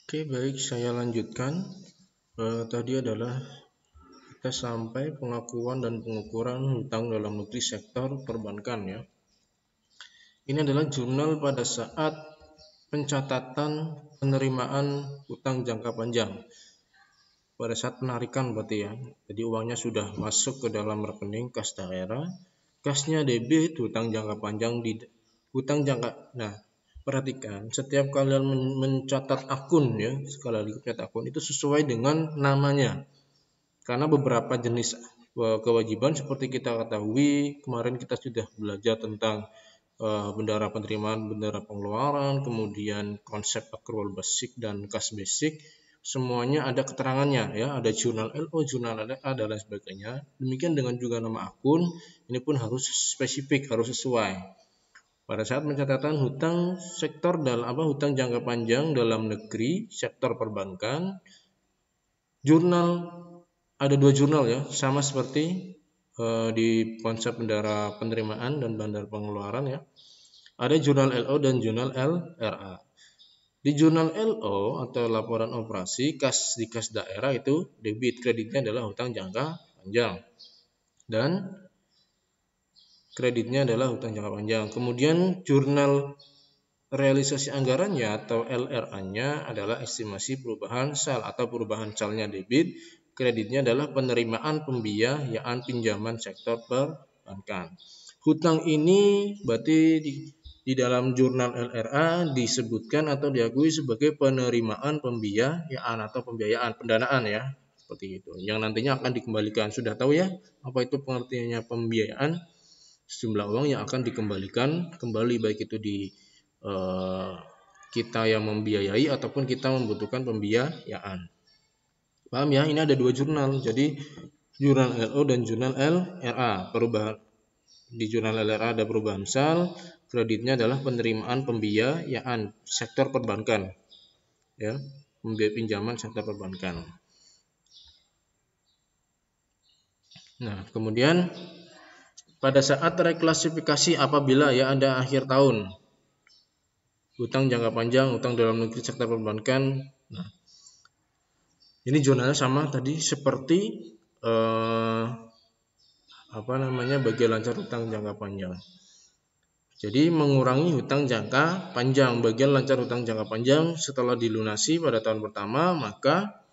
Oke, baik, saya lanjutkan. Tadi adalah kita sampai pengakuan dan pengukuran hutang dalam negeri sektor perbankan ya. Ini adalah jurnal pada saat pencatatan penerimaan hutang jangka panjang. Pada saat penarikan berarti ya. Jadi uangnya sudah masuk ke dalam rekening kas daerah, kasnya debit, hutang jangka panjang di hutang jangka. Nah, perhatikan setiap kalian mencatat akun ya, sekali lagi mencatat akun itu sesuai dengan namanya. Karena beberapa jenis kewajiban seperti kita ketahui kemarin kita sudah belajar tentang bendara penerimaan, bendara pengeluaran, kemudian konsep accrual basic dan kas basic, semuanya ada keterangannya ya, ada jurnal LO, jurnal LA dan lain sebagainya. Demikian dengan juga nama akun, ini pun harus spesifik, harus sesuai. Pada saat pencatatan hutang sektor hutang jangka panjang dalam negeri sektor perbankan, jurnal ada dua jurnal ya, sama seperti di konsep bendara penerimaan dan bendara pengeluaran ya. Ada jurnal LO dan jurnal LRA. Di jurnal LO atau laporan operasi di kas daerah itu debit, kreditnya adalah hutang jangka panjang dan kreditnya adalah hutang jangka panjang. Kemudian jurnal realisasi anggarannya atau LRA-nya adalah estimasi perubahan sal atau perubahan salnya debit, kreditnya adalah penerimaan pembiayaan pinjaman sektor perbankan. Hutang ini berarti di dalam jurnal LRA disebutkan atau diakui sebagai penerimaan pembiayaan atau pembiayaan pendanaan ya, seperti itu. Yang nantinya akan dikembalikan. Sudah tahu ya apa itu pengertiannya pembiayaan? Sejumlah uang yang akan dikembalikan kembali baik itu di kita yang membiayai ataupun kita membutuhkan pembiayaan. Paham ya? Ini ada dua jurnal. Jadi jurnal LO dan jurnal LRA. Di jurnal LRA ada perubahan sal, kreditnya adalah penerimaan pembiayaan sektor perbankan. Ya, pinjaman sektor perbankan. Nah, kemudian pada saat reklasifikasi apabila ya ada akhir tahun, hutang jangka panjang, hutang dalam negeri sektor perbankan. Nah, ini jurnalnya sama tadi seperti bagian lancar hutang jangka panjang. Jadi mengurangi hutang jangka panjang, bagian lancar hutang jangka panjang setelah dilunasi pada tahun pertama, maka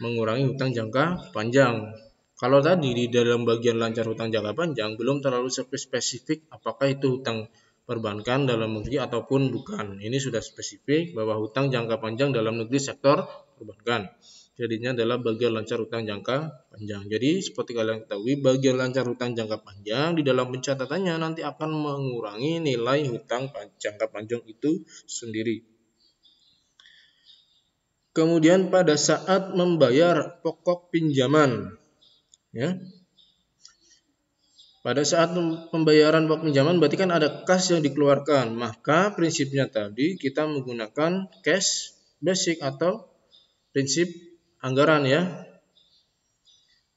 mengurangi hutang jangka panjang. Kalau tadi di dalam bagian lancar hutang jangka panjang belum terlalu spesifik apakah itu hutang perbankan dalam negeri ataupun bukan. Ini sudah spesifik bahwa hutang jangka panjang dalam negeri sektor perbankan. Jadinya adalah bagian lancar hutang jangka panjang. Jadi seperti kalian ketahui, bagian lancar hutang jangka panjang di dalam pencatatannya nanti akan mengurangi nilai hutang jangka panjang itu sendiri. Kemudian pada saat membayar pokok pinjaman, ya. Pada saat pembayaran pokok pinjaman berarti kan ada kas yang dikeluarkan. Maka prinsipnya tadi kita menggunakan cash basic atau prinsip anggaran ya.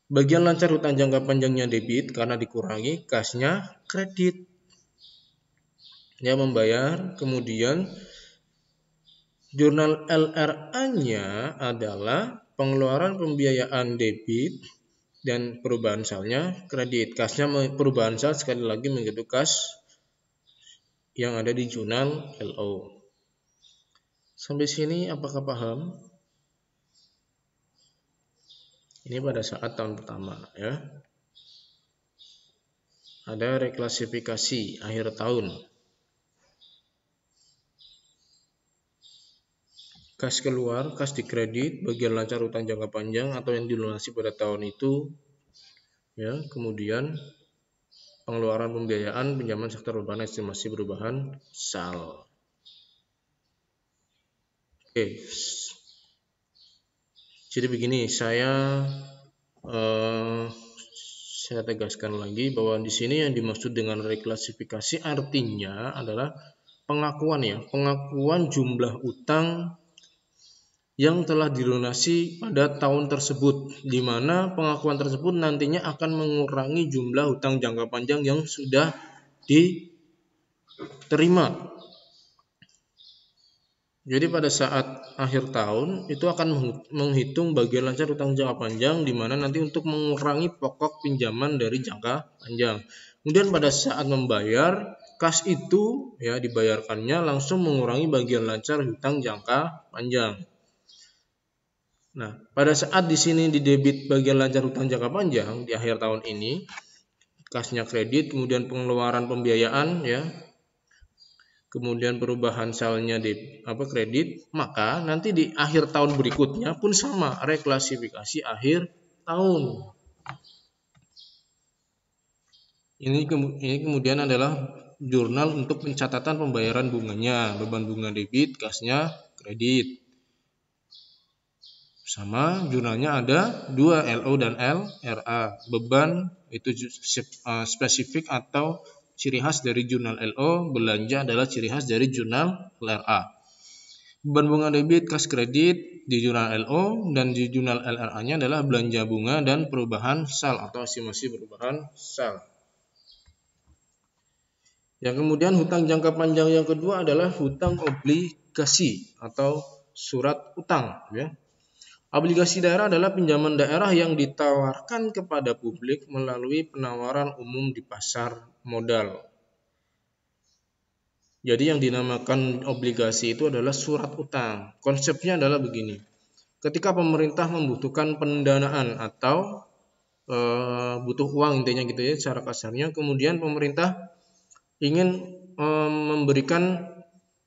Bagian lancar hutang jangka panjangnya debit karena dikurangi, kasnya kredit. Ya, membayar. Kemudian jurnal LRA-nya adalah pengeluaran pembiayaan debit dan perubahan salnya kredit. Kasnya perubahan sal sekali lagi mengikuti kas yang ada di jurnal LO. Sampai sini apakah paham? Ini pada saat tahun pertama ya. Ada reklasifikasi akhir tahun. Kas keluar, kas dikredit, bagian lancar hutang jangka panjang atau yang dilunasi pada tahun itu. Ya, kemudian pengeluaran pembiayaan pinjaman sektor perbankan estimasi perubahan sal. Oke. Jadi begini, saya tegaskan lagi bahwa di sini yang dimaksud dengan reklasifikasi artinya adalah pengakuan ya, pengakuan jumlah utang yang telah dilunasi pada tahun tersebut, di mana pengakuan tersebut nantinya akan mengurangi jumlah hutang jangka panjang yang sudah diterima. Jadi pada saat akhir tahun itu akan menghitung bagian lancar utang jangka panjang, di mana nanti untuk mengurangi pokok pinjaman dari jangka panjang. Kemudian pada saat membayar, kas itu ya dibayarkannya langsung mengurangi bagian lancar hutang jangka panjang. Nah, pada saat di sini di debit bagian lancar hutang jangka panjang di akhir tahun ini, kasnya kredit, kemudian pengeluaran pembiayaan ya, kemudian perubahan salnya di kredit, maka nanti di akhir tahun berikutnya pun sama, reklasifikasi akhir tahun. Ini kemudian adalah jurnal untuk pencatatan pembayaran bunganya, beban bunga debit, kasnya kredit. Sama jurnalnya ada dua, LO dan LRA. Beban itu spesifik atau ciri khas dari jurnal LO, belanja adalah ciri khas dari jurnal LRA. Beban bunga debit, kas kredit di jurnal LO, dan di jurnal LRA-nya adalah belanja bunga dan perubahan sal atau estimasi perubahan sal. Yang kemudian hutang jangka panjang yang kedua adalah hutang obligasi atau surat utang ya. Obligasi daerah adalah pinjaman daerah yang ditawarkan kepada publik melalui penawaran umum di pasar modal. Jadi yang dinamakan obligasi itu adalah surat utang. Konsepnya adalah begini. Ketika pemerintah membutuhkan pendanaan atau butuh uang intinya gitu ya secara kasarnya, kemudian pemerintah ingin memberikan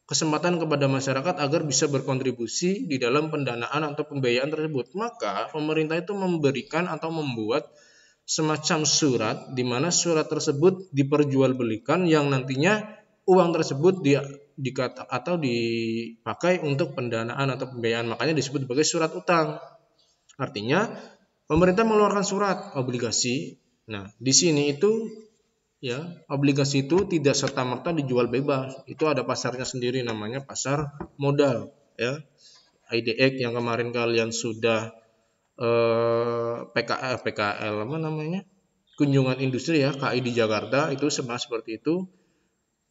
kesempatan kepada masyarakat agar bisa berkontribusi di dalam pendanaan atau pembiayaan tersebut, maka pemerintah itu memberikan atau membuat semacam surat di mana surat tersebut diperjualbelikan yang nantinya uang tersebut dipakai untuk pendanaan atau pembiayaan, makanya disebut sebagai surat utang. Artinya pemerintah mengeluarkan surat obligasi. Nah, di sini itu ya, obligasi itu tidak serta-merta dijual bebas. Itu ada pasarnya sendiri, namanya pasar modal ya. IDX yang kemarin kalian sudah PKL apa namanya? Kunjungan industri ya, KI di Jakarta itu seperti itu.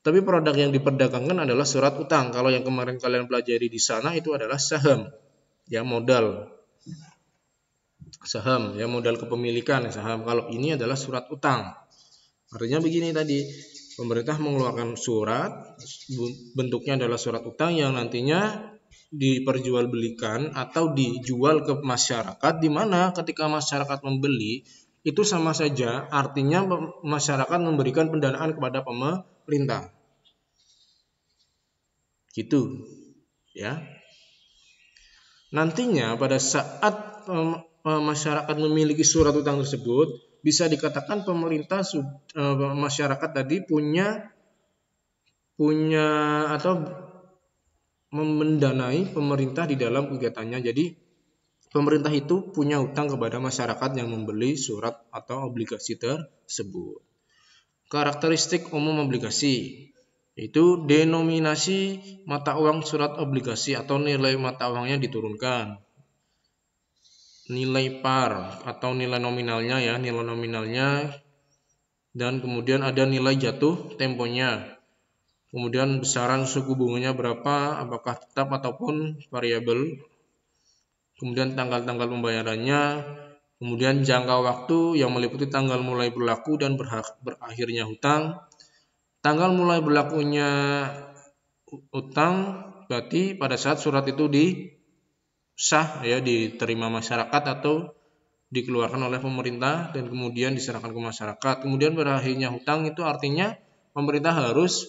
Tapi produk yang diperdagangkan adalah surat utang. Kalau yang kemarin kalian pelajari di sana itu adalah saham. Ya, modal. Saham ya, modal kepemilikan saham. Kalau ini adalah surat utang. Artinya begini tadi, pemerintah mengeluarkan surat, bentuknya adalah surat utang yang nantinya diperjualbelikan atau dijual ke masyarakat, di mana ketika masyarakat membeli itu sama saja, artinya masyarakat memberikan pendanaan kepada pemerintah. Gitu ya. Nantinya pada saat masyarakat memiliki surat utang tersebut, bisa dikatakan pemerintah masyarakat tadi punya atau mendanai pemerintah di dalam kegiatannya. Jadi pemerintah itu punya hutang kepada masyarakat yang membeli surat atau obligasi tersebut. Karakteristik umum obligasi itu denominasi mata uang surat obligasi atau nilai mata uangnya diturunkan. Nilai par atau nilai nominalnya ya, nilai nominalnya, dan kemudian ada nilai jatuh temponya. Kemudian besaran suku bunganya berapa, apakah tetap ataupun variabel. Kemudian tanggal-tanggal pembayarannya, kemudian jangka waktu yang meliputi tanggal mulai berlaku dan berakhirnya hutang. Tanggal mulai berlakunya utang berarti pada saat surat itu sah ya, diterima masyarakat atau dikeluarkan oleh pemerintah dan kemudian diserahkan ke masyarakat. Kemudian berakhirnya hutang itu artinya pemerintah harus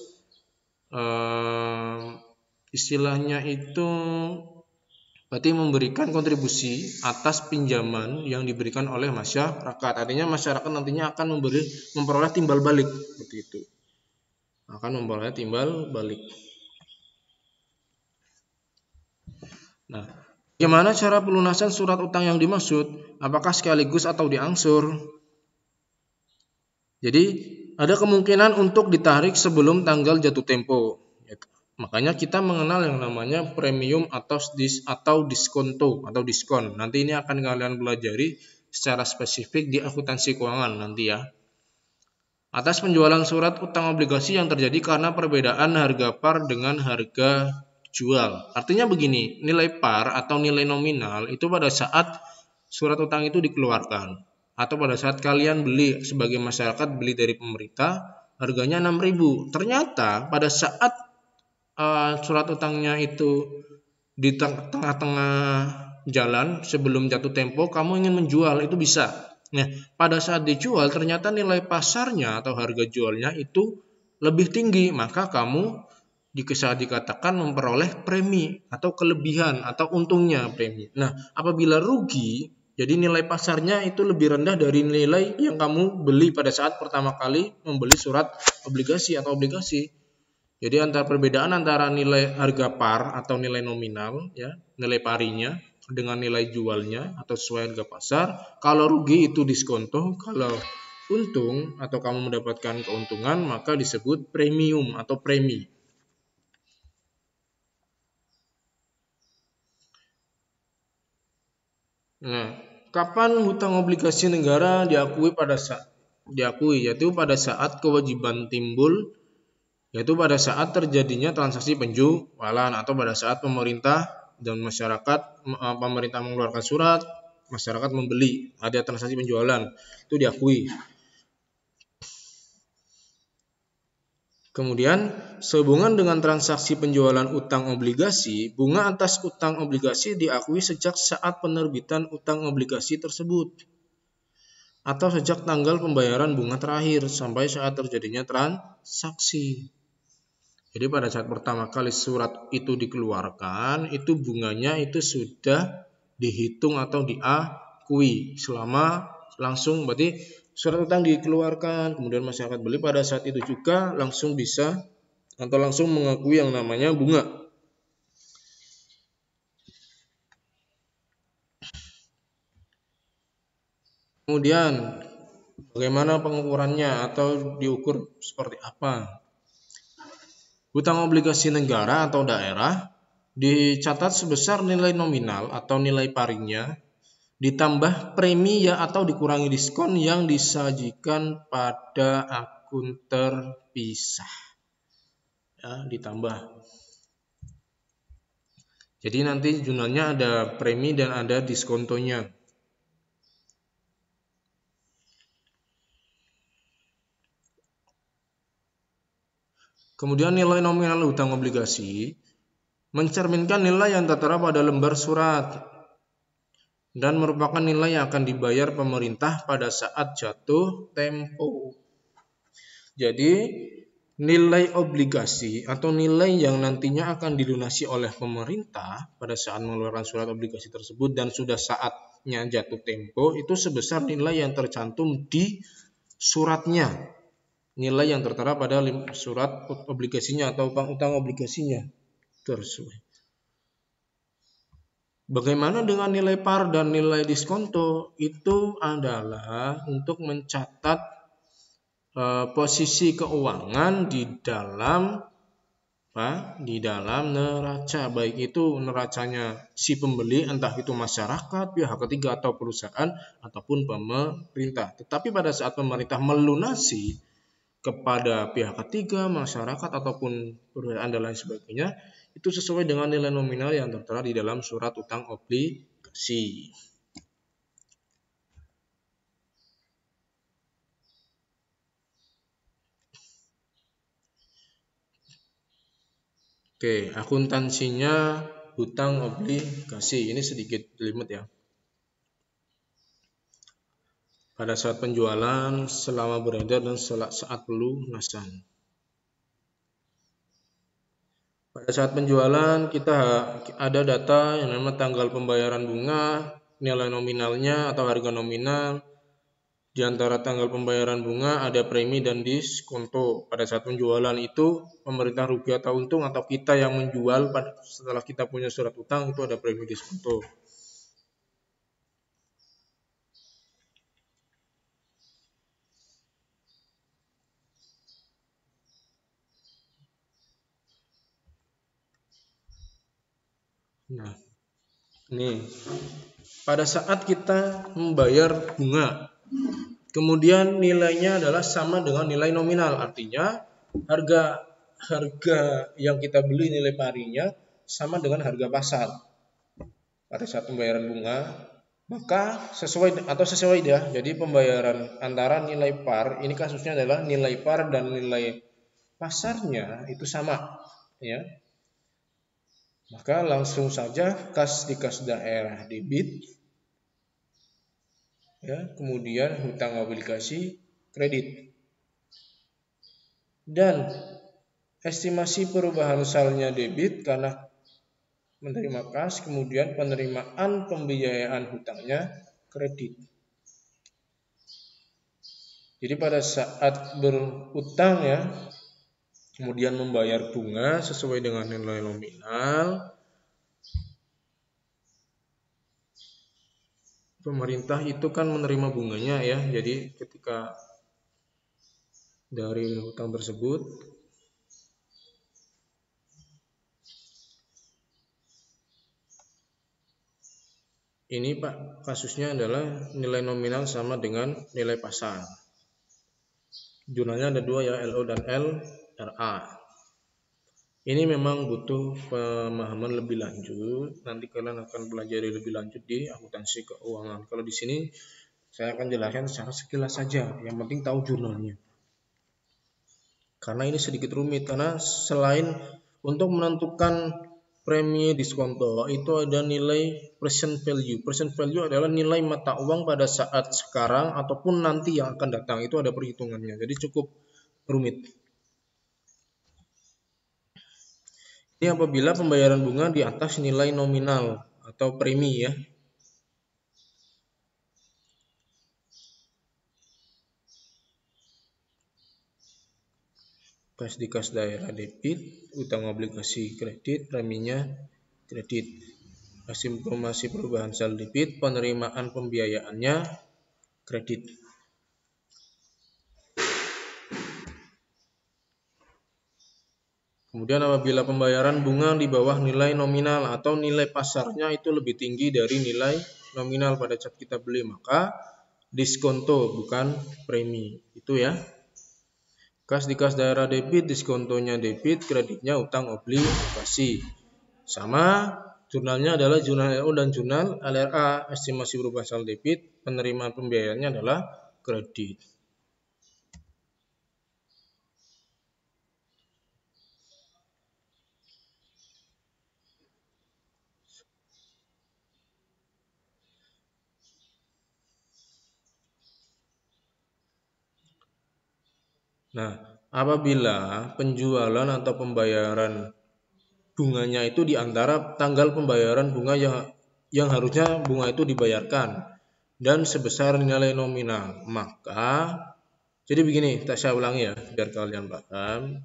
istilahnya itu berarti memberikan kontribusi atas pinjaman yang diberikan oleh masyarakat. Artinya masyarakat nantinya akan memperoleh timbal balik seperti itu. Akan memperoleh timbal balik. Nah, bagaimana cara pelunasan surat utang yang dimaksud? Apakah sekaligus atau diangsur? Jadi ada kemungkinan untuk ditarik sebelum tanggal jatuh tempo. Makanya kita mengenal yang namanya premium atau diskonto atau diskon. Nanti ini akan kalian pelajari secara spesifik di akuntansi keuangan nanti ya. Atas penjualan surat utang obligasi yang terjadi karena perbedaan harga par dengan harga jual. Artinya begini, nilai par atau nilai nominal itu pada saat surat utang itu dikeluarkan atau pada saat kalian beli sebagai masyarakat, beli dari pemerintah harganya 6.000. Ternyata pada saat surat utangnya itu di tengah-tengah jalan sebelum jatuh tempo kamu ingin menjual, itu bisa. Nah, pada saat dijual ternyata nilai pasarnya atau harga jualnya itu lebih tinggi, maka kamu dikatakan memperoleh premi atau kelebihan atau untungnya premi. Nah, apabila rugi, jadi nilai pasarnya itu lebih rendah dari nilai yang kamu beli pada saat pertama kali membeli surat obligasi atau obligasi. Jadi perbedaan antara nilai harga par atau nilai nominal, ya, nilai parinya dengan nilai jualnya atau sesuai harga pasar. Kalau rugi itu diskonto, kalau untung atau kamu mendapatkan keuntungan maka disebut premium atau premi. Nah, kapan hutang obligasi negara diakui yaitu pada saat kewajiban timbul, yaitu pada saat terjadinya transaksi penjualan atau pada saat pemerintah dan masyarakat, pemerintah mengeluarkan surat, masyarakat membeli, ada transaksi penjualan, itu diakui. Kemudian sehubungan dengan transaksi penjualan utang obligasi, bunga atas utang obligasi diakui sejak saat penerbitan utang obligasi tersebut atau sejak tanggal pembayaran bunga terakhir sampai saat terjadinya transaksi. Jadi pada saat pertama kali surat itu dikeluarkan, itu bunganya itu sudah dihitung atau diakui selama langsung, berarti surat utang dikeluarkan, kemudian masyarakat beli, pada saat itu juga langsung bisa atau langsung mengakui yang namanya bunga. Kemudian bagaimana pengukurannya atau diukur seperti apa? Hutang obligasi negara atau daerah dicatat sebesar nilai nominal atau nilai parinya ditambah premi ya atau dikurangi diskon yang disajikan pada akun terpisah. Ya, ditambah. Jadi nanti jumlahnya ada premi dan ada diskontonya. Kemudian nilai nominal hutang obligasi mencerminkan nilai yang tertera pada lembar surat dan merupakan nilai yang akan dibayar pemerintah pada saat jatuh tempo. Jadi nilai obligasi atau nilai yang nantinya akan dilunasi oleh pemerintah pada saat mengeluarkan surat obligasi tersebut dan sudah saatnya jatuh tempo itu sebesar nilai yang tercantum di suratnya, nilai yang tertera pada surat obligasinya atau utang obligasinya tersebut. Bagaimana dengan nilai par dan nilai diskonto? Itu adalah untuk mencatat posisi keuangan di dalam neraca, baik itu neracanya si pembeli, entah itu masyarakat, pihak ketiga atau perusahaan ataupun pemerintah. Tetapi pada saat pemerintah melunasi kepada pihak ketiga, masyarakat ataupun perusahaan dan lain sebagainya, itu sesuai dengan nilai nominal yang tertera di dalam surat utang obligasi. Oke, akuntansinya hutang obligasi ini sedikit jelimet ya. Pada saat penjualan, selama beredar dan saat pelunasan. Pada saat penjualan kita ada data yang namanya tanggal pembayaran bunga, nilai nominalnya atau harga nominal. Di antara tanggal pembayaran bunga ada premi dan diskonto. Pada saat penjualan itu pemerintah rugi atau untung, atau kita yang menjual setelah kita punya surat utang itu ada premi diskonto. Nah, ini pada saat kita membayar bunga, kemudian nilainya adalah sama dengan nilai nominal, artinya harga yang kita beli nilai parinya sama dengan harga pasar pada saat pembayaran bunga, maka sesuai dia. Jadi pembayaran antara nilai par, ini kasusnya adalah nilai par dan nilai pasarnya itu sama, ya. Maka langsung saja kas di kas daerah debit, ya, kemudian hutang obligasi kredit. Dan estimasi perubahan salnya debit karena menerima kas, kemudian penerimaan pembiayaan hutangnya kredit. Jadi pada saat berhutang, ya, kemudian membayar bunga sesuai dengan nilai nominal, pemerintah itu kan menerima bunganya, ya. Jadi ketika dari hutang tersebut ini Pak, kasusnya adalah nilai nominal sama dengan nilai pasar. Jurnalnya ada dua, ya, LO dan LRA. Ini memang butuh pemahaman lebih lanjut. Nanti kalian akan belajar lebih lanjut di akuntansi keuangan. Kalau di sini saya akan jelaskan secara sekilas saja. Yang penting tahu jurnalnya. Karena ini sedikit rumit, karena selain untuk menentukan premi diskonto itu ada nilai present value. Present value adalah nilai mata uang pada saat sekarang ataupun nanti yang akan datang. Itu ada perhitungannya. Jadi cukup rumit. Ini apabila pembayaran bunga di atas nilai nominal atau premi, ya. Kas di kas daerah debit, utang obligasi kredit, preminya kredit. Informasi perubahan saldo debit, penerimaan pembiayaannya kredit. Kemudian apabila pembayaran bunga di bawah nilai nominal atau nilai pasarnya itu lebih tinggi dari nilai nominal pada saat kita beli, maka diskonto bukan premi. Itu, ya. Kas di kas daerah debit, diskontonya debit, kreditnya utang obligasi. Sama, jurnalnya adalah jurnal LO dan jurnal LRA. Estimasi perubahan saldo debit, penerimaan pembiayaannya adalah kredit. Nah, apabila penjualan atau pembayaran bunganya itu di antara tanggal pembayaran bunga yang harusnya bunga itu dibayarkan dan sebesar nilai nominal, maka jadi begini, saya ulangi, ya, biar kalian paham.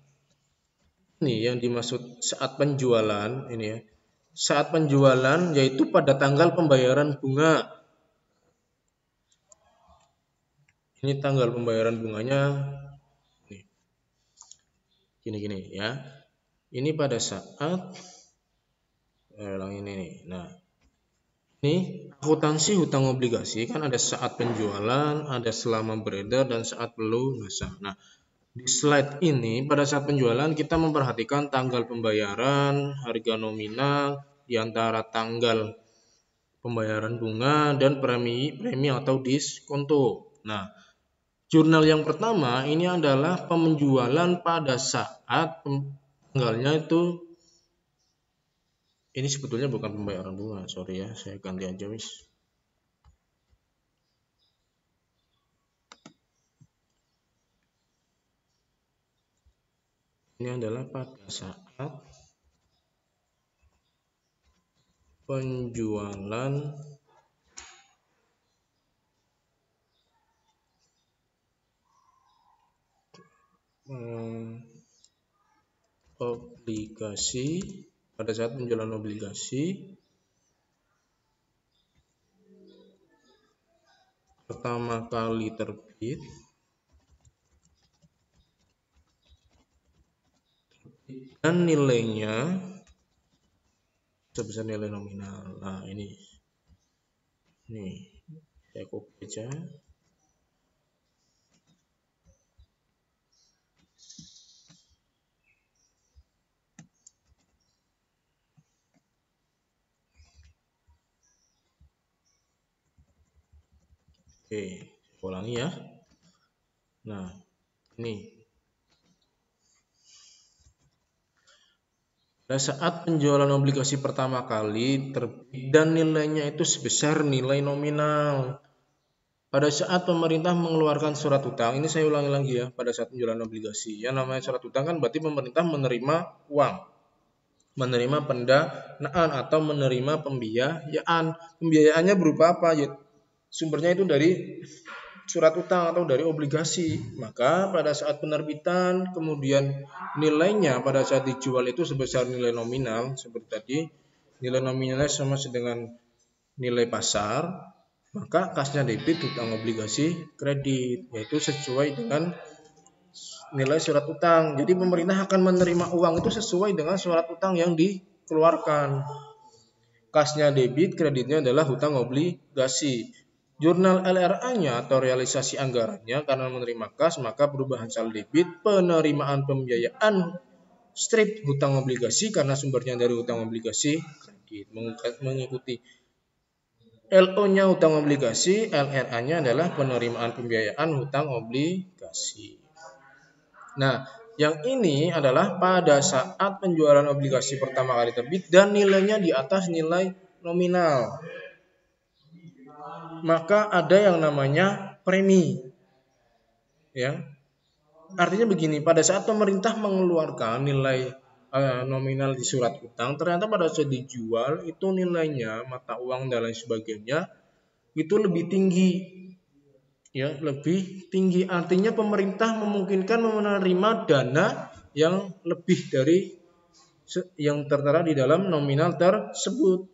Ini yang dimaksud saat penjualan ini, ya. Saat penjualan yaitu pada tanggal pembayaran bunga. Ini tanggal pembayaran bunganya gini, ya. Ini pada saat ini nih. Nah, ini akuntansi hutang obligasi kan ada saat penjualan, ada selama beredar, dan saat pelunasan. Nah, di slide ini pada saat penjualan kita memperhatikan tanggal pembayaran, harga nominal di antara tanggal pembayaran bunga dan premi atau diskonto. Nah, jurnal yang pertama ini adalah penjualan pada saat tanggalnya itu. Ini sebetulnya bukan pembayaran bunga, sorry, ya, saya ganti aja, wis. Ini adalah pada saat penjualan obligasi, pada saat penjualan obligasi pertama kali terbit dan nilainya sebesar nilai nominal. Nah, ini saya copy aja. Oke, ulangi ya. Nah, ini pada saat penjualan obligasi pertama kali terbit dan nilainya itu sebesar nilai nominal. Pada saat pemerintah mengeluarkan surat utang, ini saya ulangi lagi ya, pada saat penjualan obligasi. Yang namanya surat utang kan berarti pemerintah menerima uang, menerima pendanaan atau menerima pembiayaan. Pembiayaannya berupa apa? Ya, sumbernya itu dari surat utang atau dari obligasi. Maka pada saat penerbitan, kemudian nilainya pada saat dijual itu sebesar nilai nominal, seperti tadi, nilai nominalnya sama dengan nilai pasar, maka kasnya debit, hutang obligasi kredit, yaitu sesuai dengan nilai surat utang. Jadi pemerintah akan menerima uang itu sesuai dengan surat utang yang dikeluarkan. Kasnya debit, kreditnya adalah hutang obligasi. Jurnal LRA-nya atau realisasi anggarannya karena menerima kas, maka perubahan saldo debit, penerimaan pembiayaan strip hutang obligasi karena sumbernya dari hutang obligasi kredit. Mengikuti LO-nya hutang obligasi, LRA-nya adalah penerimaan pembiayaan hutang obligasi. Nah, yang ini adalah pada saat penjualan obligasi pertama kali terbit dan nilainya di atas nilai nominal. Maka ada yang namanya premi. Ya. Artinya begini, pada saat pemerintah mengeluarkan nilai nominal di surat utang, ternyata pada saat dijual itu nilainya, mata uang dan lain sebagainya itu lebih tinggi, ya, lebih tinggi. Artinya pemerintah memungkinkan menerima dana yang lebih dari yang tertera di dalam nominal tersebut.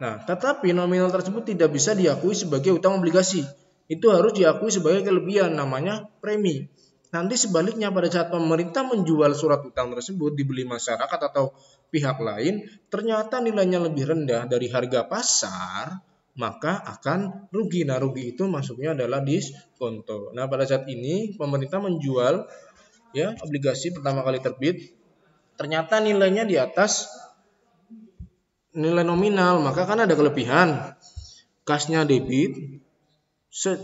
Nah, tetapi nominal tersebut tidak bisa diakui sebagai utang obligasi. Itu harus diakui sebagai kelebihan, namanya premi. Nanti sebaliknya pada saat pemerintah menjual surat utang tersebut dibeli masyarakat atau pihak lain, ternyata nilainya lebih rendah dari harga pasar, maka akan rugi. Nah, rugi itu masuknya adalah diskonto. Nah, pada saat ini pemerintah menjual ya obligasi pertama kali terbit, ternyata nilainya di atas nilai nominal, maka kan ada kelebihan. Kasnya debit,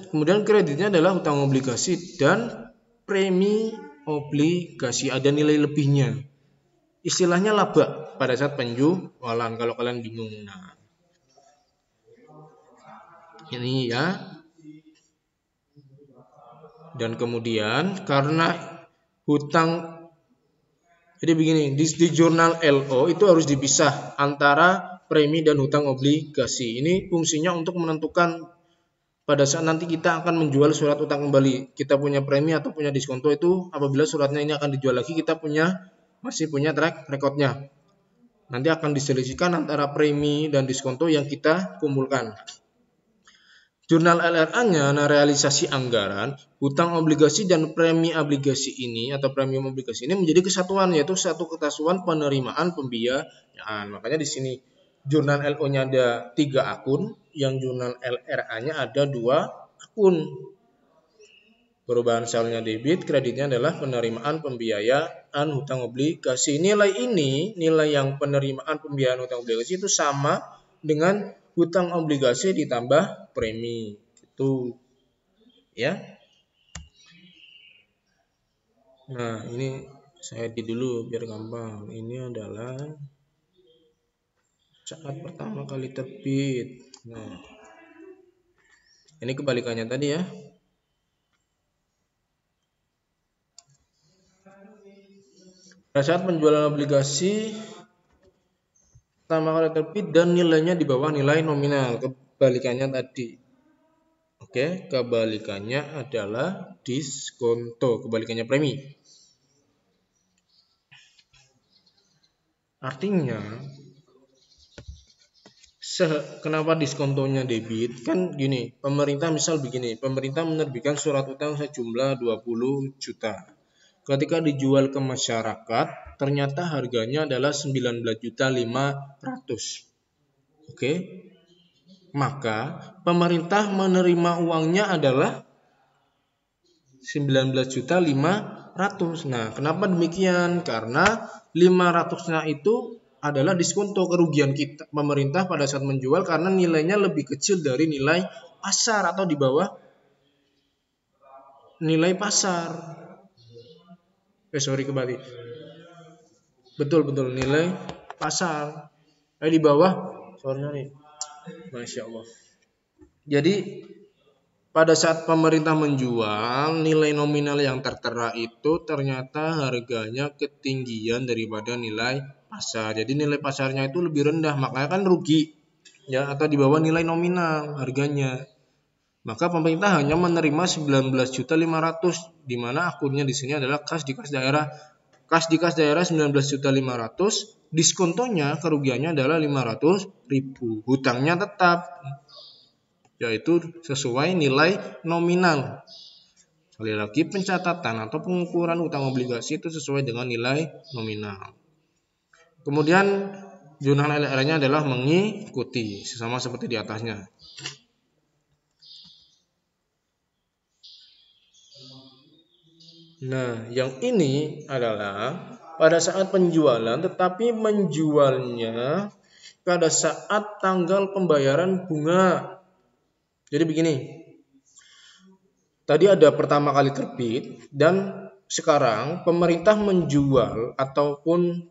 kemudian kreditnya adalah hutang obligasi dan premi obligasi, ada nilai lebihnya. Istilahnya laba pada saat penjualan kalau kalian bingung. Nah, ini ya. Dan kemudian karena hutang, jadi begini, di jurnal LO itu harus dipisah antara premi dan hutang obligasi. Ini fungsinya untuk menentukan pada saat nanti kita akan menjual surat utang kembali, kita punya premi atau punya diskonto itu apabila suratnya ini akan dijual lagi, kita masih punya track recordnya. Nanti akan diselisihkan antara premi dan diskonto yang kita kumpulkan. Jurnal LRA-nya, nah realisasi anggaran, hutang obligasi dan premi obligasi ini atau premium obligasi ini menjadi kesatuan, yaitu satu kesatuan penerimaan pembiayaan. Makanya di sini jurnal LO-nya ada 3 akun, yang jurnal LRA-nya ada 2 akun. Perubahan saldonya debit, kreditnya adalah penerimaan pembiayaan hutang obligasi. Nilai ini, nilai yang penerimaan pembiayaan hutang obligasi itu sama dengan hutang obligasi ditambah premi. Itu ya. Nah, ini saya edit dulu biar gampang. Ini adalah saat pertama kali terbit. Nah, ini kebalikannya tadi ya. Pada saat penjualan obligasi pertama kali terbit dan nilainya di bawah nilai nominal, kebalikannya tadi. Oke, kebalikannya adalah diskonto, kebalikannya premi. Artinya kenapa diskontonya debit? Kan gini, pemerintah misal begini, pemerintah menerbitkan surat utang sejumlah 20 juta. Ketika dijual ke masyarakat, ternyata harganya adalah 19.500.000. Oke. Maka pemerintah menerima uangnya adalah 19.500.000. Nah, kenapa demikian? Karena 500-nya itu adalah diskonto, kerugian kita pemerintah pada saat menjual karena nilainya lebih kecil dari nilai pasar atau di bawah nilai pasar. Sorry kembali. Betul nilai pasar. Di bawah, sorry. Masya Allah. Jadi pada saat pemerintah menjual, nilai nominal yang tertera itu ternyata harganya ketinggian daripada nilai pasar. Jadi nilai pasarnya itu lebih rendah, makanya kan rugi ya, atau di bawah nilai nominal harganya. Maka pemerintah hanya menerima 19.500.000, di mana akunnya di sini adalah kas di kas daerah. Kas di kas daerah 19.500.000, diskontonya kerugiannya adalah 500.000. Hutangnya tetap, yaitu sesuai nilai nominal. Sekali lagi, pencatatan atau pengukuran utang obligasi itu sesuai dengan nilai nominal. Kemudian jurnal LR-nya adalah mengikuti, sama seperti di atasnya. Nah, yang ini adalah pada saat penjualan, tetapi menjualnya pada saat tanggal pembayaran bunga. Jadi begini, tadi ada pertama kali terbit, dan sekarang pemerintah menjual ataupun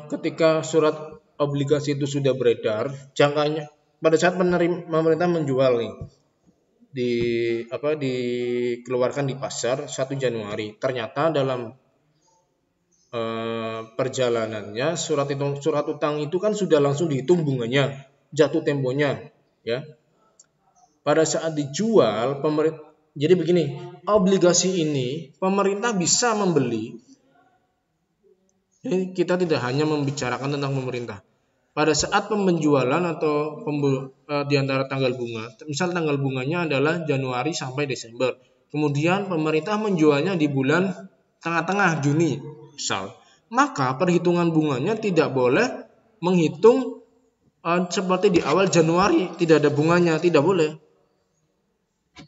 ketika surat obligasi itu sudah beredar, jangkanya pada saat pemerintah menjual nih, dikeluarkan di pasar 1 Januari. Ternyata dalam perjalanannya surat utang itu kan sudah langsung dihitung bunganya, jatuh temponya, ya. Pada saat dijual, jadi begini, obligasi ini pemerintah bisa membeli. Ini kita tidak hanya membicarakan tentang pemerintah. Pada saat penjualan atau di antara tanggal bunga, misal tanggal bunganya adalah Januari sampai Desember. Kemudian pemerintah menjualnya di bulan tengah-tengah Juni, misal. Maka perhitungan bunganya tidak boleh menghitung seperti di awal Januari, tidak ada bunganya, tidak boleh.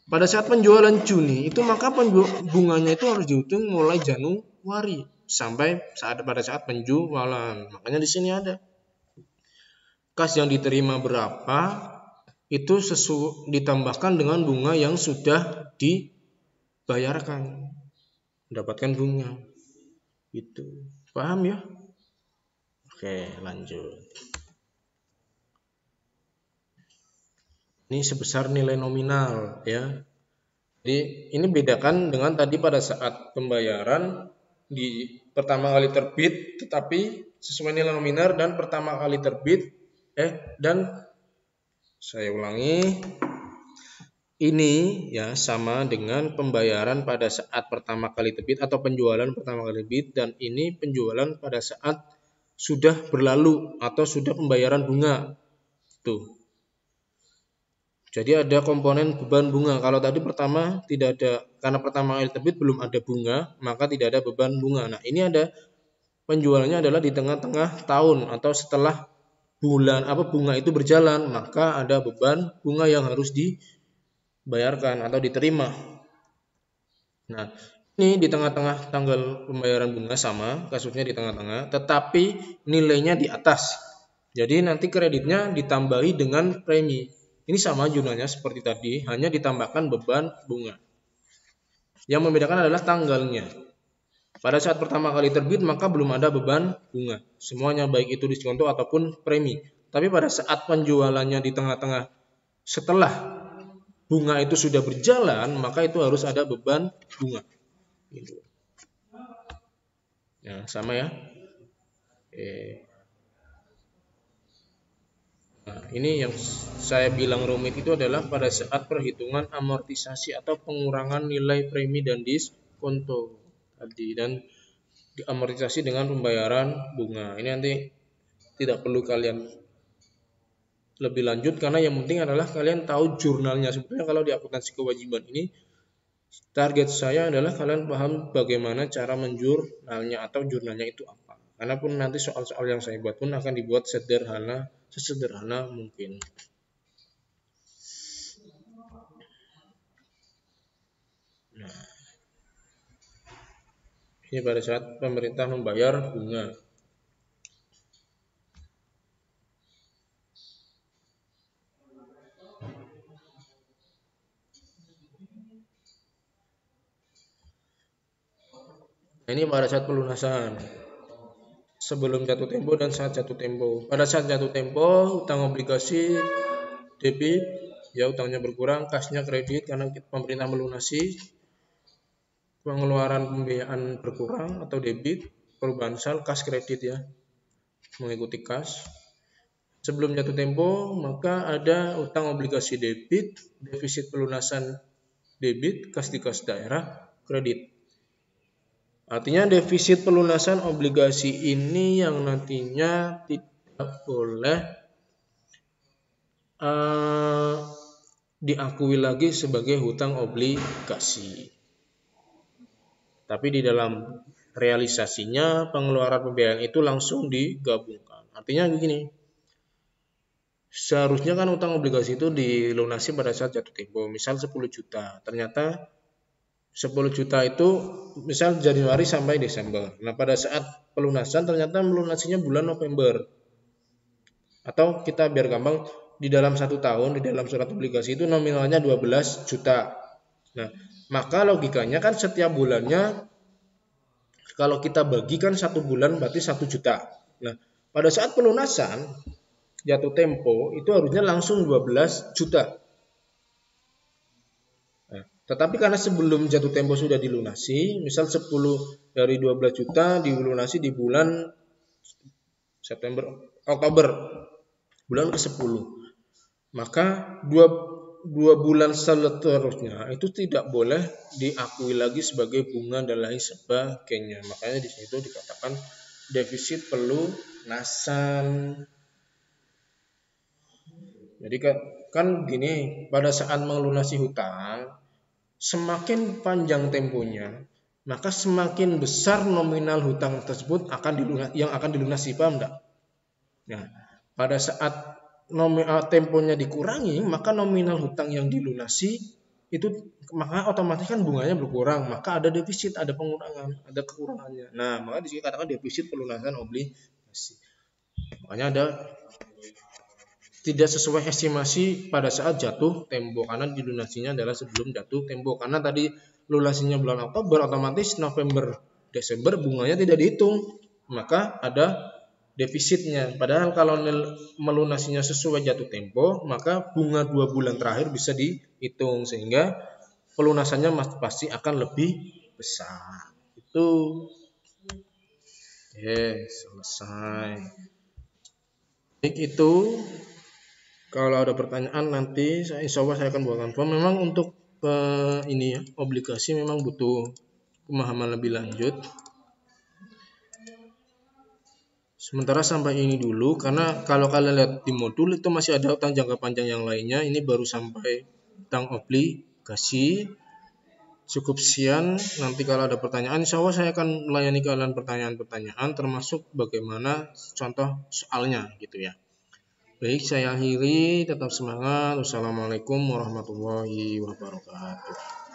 Pada saat penjualan Juni itu, maka bunganya itu harus dihitung mulai Januari sampai pada saat penjualan. Makanya di sini ada kas yang diterima berapa, itu ditambahkan dengan bunga yang sudah dibayarkan, mendapatkan bunga. Itu paham ya? Oke, lanjut. Ini sebesar nilai nominal ya. Jadi ini bedakan dengan tadi pada saat pembayaran di pertama kali terbit tetapi sesuai nilai nominal, dan pertama kali terbit dan saya ulangi, ini ya sama dengan pembayaran pada saat pertama kali terbit atau penjualan pertama kali terbit, dan ini penjualan pada saat sudah berlalu atau sudah pembayaran bunga. Tuh. Jadi ada komponen beban bunga. Kalau tadi pertama tidak ada, karena pertama kali terbit belum ada bunga, maka tidak ada beban bunga. Nah, ini ada penjualannya adalah di tengah-tengah tahun atau setelah bunga itu berjalan, maka ada beban bunga yang harus dibayarkan atau diterima. Nah, ini di tengah-tengah tanggal pembayaran bunga sama, kasusnya di tengah-tengah, tetapi nilainya di atas. Jadi nanti kreditnya ditambahi dengan premi. Ini sama jurnalnya seperti tadi, hanya ditambahkan beban bunga. Yang membedakan adalah tanggalnya. Pada saat pertama kali terbit maka belum ada beban bunga. Semuanya baik itu diskonto ataupun premi. Tapi pada saat penjualannya di tengah-tengah setelah bunga itu sudah berjalan, maka itu harus ada beban bunga. Gitu. Ya, sama ya. Nah, ini yang saya bilang rumit itu adalah pada saat perhitungan amortisasi atau pengurangan nilai premi dan diskonto tadi, dan diamortisasi dengan pembayaran bunga. Ini nanti tidak perlu kalian lebih lanjut, karena yang penting adalah kalian tahu jurnalnya. Sebenarnya kalau di akuntansi kewajiban ini, target saya adalah kalian paham bagaimana cara menjurnalnya atau jurnalnya itu apa. Karena pun nanti soal-soal yang saya buat pun akan dibuat sesederhana mungkin. Nah, ini pada saat pemerintah membayar bunga. Nah, ini pada saat pelunasan, sebelum jatuh tempo dan saat jatuh tempo. Pada saat jatuh tempo, utang obligasi debit, ya utangnya berkurang, kasnya kredit karena pemerintah melunasi, pengeluaran pembiayaan berkurang atau debit, perubahan sal, kas kredit ya, mengikuti kas. Sebelum jatuh tempo, maka ada utang obligasi debit, defisit pelunasan debit, kas di kas daerah, kredit. Artinya defisit pelunasan obligasi ini yang nantinya tidak boleh diakui lagi sebagai hutang obligasi. Tapi di dalam realisasinya pengeluaran pembiayaan itu langsung digabungkan. Artinya begini, seharusnya kan hutang obligasi itu dilunasi pada saat jatuh tempo, misal 10 juta. Ternyata 10 juta itu misal Januari sampai Desember. Nah, pada saat pelunasan ternyata melunasinya bulan November. Atau kita biar gampang, di dalam 1 tahun, di dalam surat obligasi itu nominalnya 12 juta. Nah, maka logikanya kan setiap bulannya kalau kita bagikan 1 bulan berarti 1 juta. Nah, pada saat pelunasan jatuh tempo itu harusnya langsung 12 juta. Tetapi karena sebelum jatuh tempo sudah dilunasi, misal 10 dari 12 juta dilunasi di bulan Oktober, bulan ke-10. Maka dua bulan seterusnya itu tidak boleh diakui lagi sebagai bunga dan lain sebagainya. Makanya di situ dikatakan defisit pelunasan. Jadi kan gini, pada saat melunasi hutang, semakin panjang temponya, maka semakin besar nominal hutang tersebut yang akan dilunasi, paham enggak? Nah, pada saat nominal temponya dikurangi, maka nominal hutang yang dilunasi itu maka otomatis kan bunganya berkurang, maka ada defisit, ada pengurangan, ada kekurangannya. Nah, maka di sini katakan defisit pelunasan obligasi. Makanya ada tidak sesuai estimasi pada saat jatuh tempo karena dilunasinya adalah sebelum jatuh tempo. Karena tadi lunasinya bulan Oktober, otomatis November, Desember bunganya tidak dihitung, maka ada defisitnya. Padahal kalau melunasinya sesuai jatuh tempo, maka bunga 2 bulan terakhir bisa dihitung sehingga pelunasannya pasti akan lebih besar. Itu selesai. Baik, itu kalau ada pertanyaan nanti insya Allah saya akan buatkan form. Memang untuk ini ya, obligasi memang butuh pemahaman lebih lanjut. Sementara sampai ini dulu, karena kalau kalian lihat di modul itu masih ada utang jangka panjang yang lainnya. Ini baru sampai utang obligasi. Cukup sekian. Nanti kalau ada pertanyaan, insya Allah saya akan melayani kalian pertanyaan-pertanyaan, termasuk bagaimana contoh soalnya gitu ya. Baik, saya akhiri. Tetap semangat. Wassalamualaikum warahmatullahi wabarakatuh.